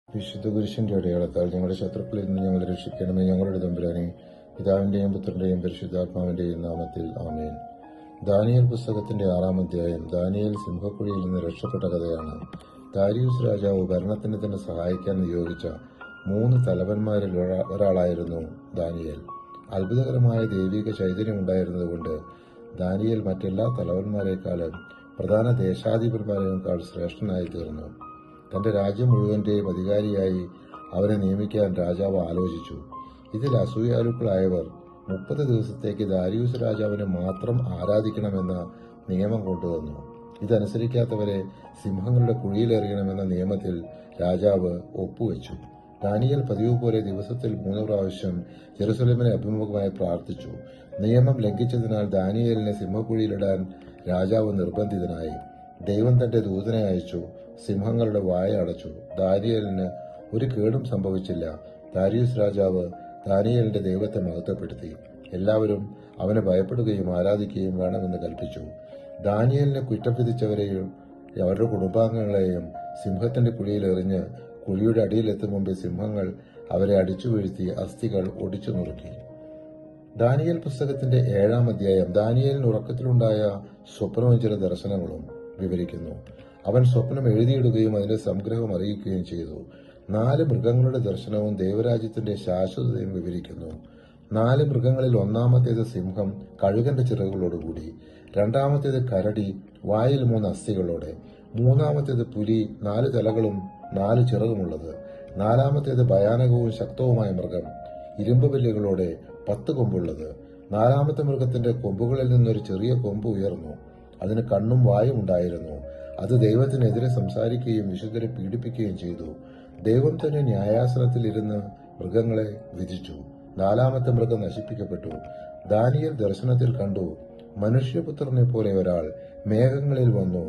വിശുദ്ധ കുരിശിന്റെ അടയാളത്താൽ ഞങ്ങളുടെ ശത്രുക്കളിൽ നിന്ന് ഞങ്ങളെ രക്ഷിക്കണമേ. ഞങ്ങളുടെ തമ്പുരാനെ, പിതാവിന്റെയും പുത്രന്റെയും പരിശുദ്ധാത്മാവിന്റെയും നാമത്തിൽ ആമേൻ. ദാനിയേൽ പുസ്തകത്തിന്റെ 6-ാം അധ്യായം. ദാനിയേൽ സിംഹക്കുഴിയിൽ നിന്ന് രക്ഷപ്പെട്ട കഥയാണ്. ദാരിയൂസ് രാജാവ് ഭരണത്തിന് തന്നെ സഹായിക്കാൻ നിയോഗിച്ച 3 തലവന്മാരിൽ ഒരാളായിരുന്നു ദാനിയേൽ. അത്ഭുതകരമായ ദൈവിക ചൈതന്യമുണ്ടായിരുന്നതുകൊണ്ട് ദാനിയേൽ മറ്റെല്ലാ തലവന്മാരെക്കാളും പ്രധാന ദേശാധിപന്മാരെക്കാൾ ശ്രേഷ്ഠനായി തീർന്നു. തന്റെ രാജ്യം മുഴുവന്റെയും അധികാരിയായി അവനെ നിയമിക്കാൻ രാജാവ് ആലോചിച്ചു. ഇതിൽ അസൂയാലുക്കളായവർ 30 ദിവസത്തേക്ക് ദാരിയൂസ് രാജാവിനെ മാത്രം ആരാധിക്കണമെന്ന നിയമം കൊണ്ടുവന്നു. ഇതനുസരിക്കാത്തവരെ സിംഹങ്ങളുടെ കുഴിയിലെറിയണമെന്ന നിയമത്തിൽ രാജാവ് ഒപ്പുവെച്ചു. ദാനിയേൽ പതിവ് പോലെ ദിവസത്തിൽ 3 പ്രാവശ്യം ജെറുസലേമിനെ അഭിമുഖമായി പ്രാർത്ഥിച്ചു. നിയമം ലംഘിച്ചതിനാൽ ദാനിയേലിനെ സിംഹക്കുഴിയിലിടാൻ രാജാവ് നിർബന്ധിതനായി. ദൈവം തന്റെ ദൂതനെ അയച്ചു. സിംഹങ്ങളുടെ വായ അടച്ചു. ദാനിയേലിന് ഒരു കേടും സംഭവിച്ചില്ല. ദാരിയൂസ് രാജാവ് ദാനിയേലിന്റെ ദൈവത്തെ മഹത്വപ്പെടുത്തി. എല്ലാവരും അവനെ ഭയപ്പെടുകയും ആരാധിക്കുകയും വേണമെന്ന് കൽപ്പിച്ചു. ദാനിയേലിനെ കുറ്റം വിധിച്ചവരെയും അവരുടെ കുടുംബാംഗങ്ങളെയും സിംഹത്തിന്റെ കുഴിയിൽ എറിഞ്ഞ് കുഴിയുടെ അടിയിലെത്തും മുമ്പ് സിംഹങ്ങൾ അവരെ അടിച്ചു വീഴ്ത്തി അസ്ഥികൾ ഒടിച്ചു നുറുക്കി. ദാനിയേൽ പുസ്തകത്തിന്റെ 7-ാം അധ്യായം ദാനിയേലിന് ഉറക്കത്തിലുണ്ടായ സ്വപ്നവും ചില ദർശനങ്ങളും വിവരിക്കുന്നു. അവൻ സ്വപ്നം എഴുതിയിടുകയും അതിന്റെ സംഗ്രഹം അറിയിക്കുകയും ചെയ്തു. 4 മൃഗങ്ങളുടെ ദർശനവും ദൈവരാജ്യത്തിന്റെ ശാശ്വതതയും വിവരിക്കുന്നു. 4 മൃഗങ്ങളിൽ ഒന്നാമത്തേത് സിംഹം കഴുകന്റെ ചിറകുകളോടുകൂടി, 2ാമത്തേത് കരടി വായിൽ 3 അസ്ഥികളോടെ, 3ാമത്തേത് പുലി 4 തലകളും 4 ചിറകുമുള്ളത്, 4ാമത്തേത് ഭയാനകവും ശക്തവുമായ മൃഗം ഇരുമ്പ് പല്ലുകളോടെ 10 കൊമ്പുള്ളത്. 4ാമത്തെ മൃഗത്തിന്റെ കൊമ്പുകളിൽ നിന്നൊരു ചെറിയ കൊമ്പ് ഉയർന്നു. അതിന് കണ്ണും വായും ഉണ്ടായിരുന്നു. അത് ദൈവത്തിനെതിരെ സംസാരിക്കുകയും വിശുദ്ധരെ പീഡിപ്പിക്കുകയും ചെയ്തു. ദൈവം തന്നെ ന്യായാസനത്തിൽ ഇരുന്ന് മൃഗങ്ങളെ വിധിച്ചു. 4ാമത്തെ മൃഗം നശിപ്പിക്കപ്പെട്ടു. ദാനിയേൽ ദർശനത്തിൽ കണ്ടു, മനുഷ്യപുത്രനെ പോലെ ഒരാൾ മേഘങ്ങളിൽ വന്നു.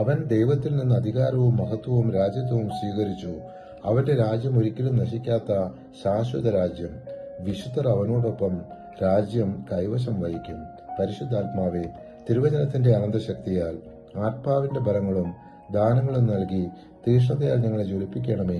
അവൻ ദൈവത്തിൽ നിന്ന് അധികാരവും മഹത്വവും രാജ്യത്വവും സ്വീകരിച്ചു. അവന്റെ രാജ്യം ഒരിക്കലും നശിക്കാത്ത ശാശ്വത രാജ്യം. വിശുദ്ധർ അവനോടൊപ്പം രാജ്യം കൈവശം വഹിക്കും. പരിശുദ്ധാത്മാവെ, തിരുവചനത്തിന്റെ അനന്തശക്തിയാൽ ആത്മാവിന്റെ ബലങ്ങളും ദാനങ്ങളും നൽകി തീഷ്ണതയാൽ ഞങ്ങളെ ജ്വലിപ്പിക്കണമേ.